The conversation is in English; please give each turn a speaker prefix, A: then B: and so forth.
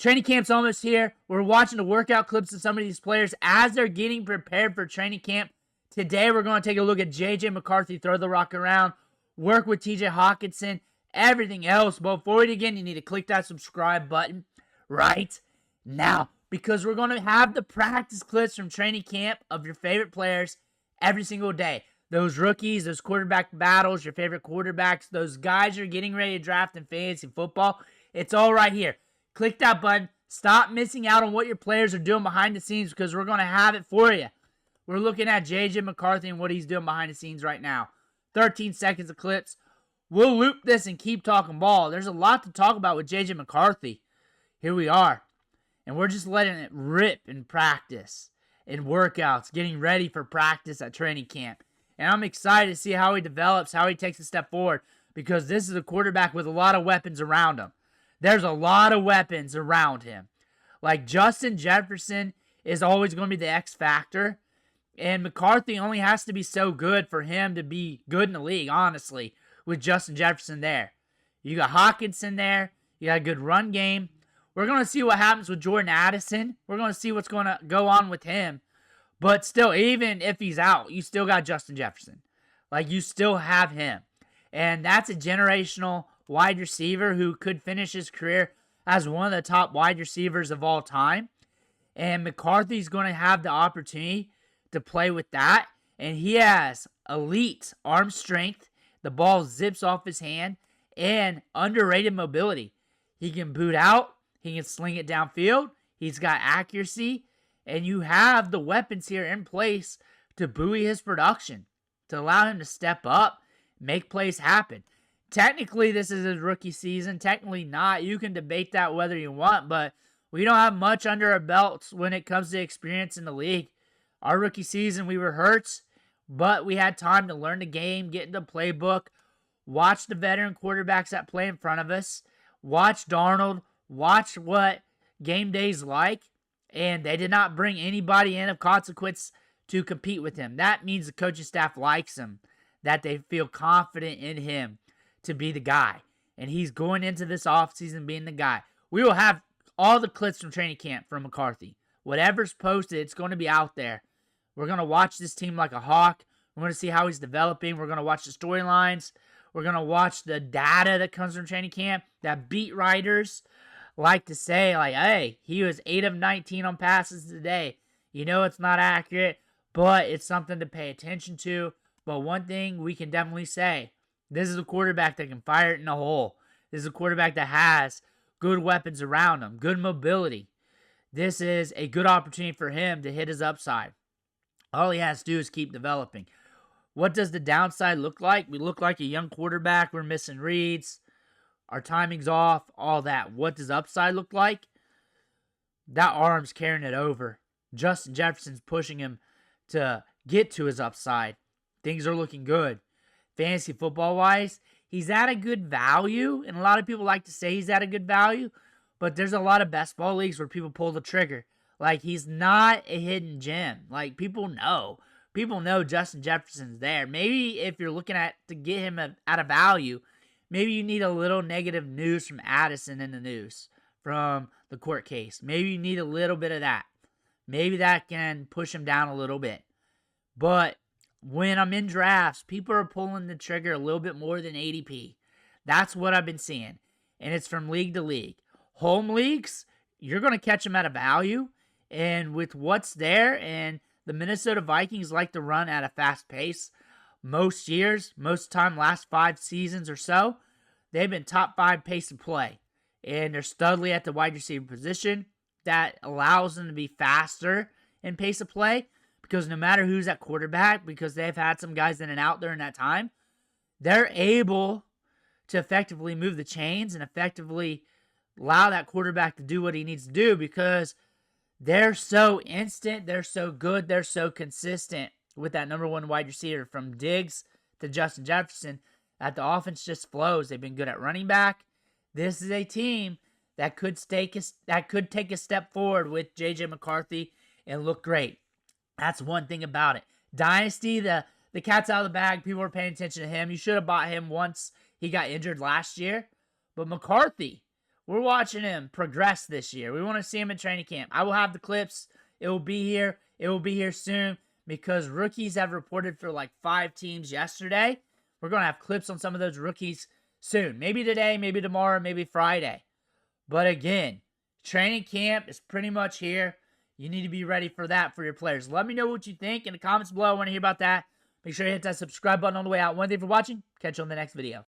A: Training camp's almost here. We're watching the workout clips of some of these players as they're getting prepared for training camp. Today, we're going to take a look at JJ McCarthy, throw the rock around, work with TJ Hockenson, everything else. But before we begin, you need to click that subscribe button right now, because we're going to have the practice clips from training camp of your favorite players every single day. Those rookies, those quarterback battles, your favorite quarterbacks, those guys you're getting ready to draft in fantasy football. It's all right here. Click that button. Stop missing out on what your players are doing behind the scenes, because we're going to have it for you. We're looking at JJ McCarthy and what he's doing behind the scenes right now. 13 seconds of clips. We'll loop this and keep talking ball. There's a lot to talk about with JJ McCarthy. Here we are. And we're just letting it rip in practice, in workouts, getting ready for practice at training camp. And I'm excited to see how he develops, how he takes a step forward, because this is a quarterback with a lot of weapons around him. There's a lot of weapons around him. Like Justin Jefferson is always going to be the X factor. And McCarthy only has to be so good for him to be good in the league, honestly, with Justin Jefferson there. You got Hockenson there. You got a good run game. We're going to see what happens with Jordan Addison. We're going to see what's going to go on with him. But still, even if he's out, you still got Justin Jefferson. Like, you still have him. And that's a generational wide receiver who could finish his career as one of the top wide receivers of all time. And McCarthy's going to have the opportunity to play with that. And he has elite arm strength. The ball zips off his hand. And underrated mobility. He can boot out. He can sling it downfield. He's got accuracy. And you have the weapons here in place to buoy his production, to allow him to step up, make plays happen. Technically, this is his rookie season. Technically not. You can debate that whether you want, but we don't have much under our belts when it comes to experience in the league. Our rookie season, we were hurt, but we had time to learn the game, get into the playbook, watch the veteran quarterbacks that play in front of us, watch Darnold, watch what game day's like, and they did not bring anybody in of consequence to compete with him. That means the coaching staff likes him, that they feel confident in him to be the guy. And he's going into this offseason being the guy. We will have all the clips from training camp from McCarthy. Whatever's posted, it's going to be out there. We're going to watch this team like a hawk. We're going to see how he's developing. We're going to watch the storylines. We're going to watch the data that comes from training camp that beat writers like to say, like, hey, he was 8 of 19 on passes today. You know it's not accurate, but it's something to pay attention to. But one thing we can definitely say, this is a quarterback that can fire it in the hole. This is a quarterback that has good weapons around him, good mobility. This is a good opportunity for him to hit his upside. All he has to do is keep developing. What does the downside look like? We look like a young quarterback. We're missing reads. Our timing's off, all that. What does upside look like? That arm's carrying it over. Justin Jefferson's pushing him to get to his upside. Things are looking good. Fantasy football-wise, he's at a good value, and a lot of people like to say he's at a good value, but there's a lot of best ball leagues where people pull the trigger. Like, he's not a hidden gem. Like, people know. People know Justin Jefferson's there. Maybe if you're looking at to get him at a value, maybe you need a little negative news from Addison in the news from the court case. Maybe you need a little bit of that. Maybe that can push him down a little bit. But when I'm in drafts, people are pulling the trigger a little bit more than ADP. That's what I've been seeing. And it's from league to league. Home leagues, you're going to catch them at a value. And with what's there, and the Minnesota Vikings like to run at a fast pace. Most years, most time, last 5 seasons or so, they've been top 5 pace of play. And they're studly at the wide receiver position. That allows them to be faster in pace of play. Because no matter who's at quarterback, because they've had some guys in and out during that time, they're able to effectively move the chains and effectively allow that quarterback to do what he needs to do, because they're so instant, they're so good, they're so consistent with that number 1 wide receiver, from Diggs to Justin Jefferson, that the offense just flows. They've been good at running back. This is a team that could take a step forward with JJ McCarthy and look great. That's one thing about it. Dynasty, the cat's out of the bag. People are paying attention to him. You should have bought him once he got injured last year. But McCarthy, we're watching him progress this year. We want to see him in training camp. I will have the clips. It will be here. It will be here soon because rookies have reported for like 5 teams yesterday. We're going to have clips on some of those rookies soon. Maybe today, maybe tomorrow, maybe Friday. But again, training camp is pretty much here. You need to be ready for that for your players. Let me know what you think in the comments below. I want to hear about that. Make sure you hit that subscribe button on the way out. One thing for watching. Catch you on the next video.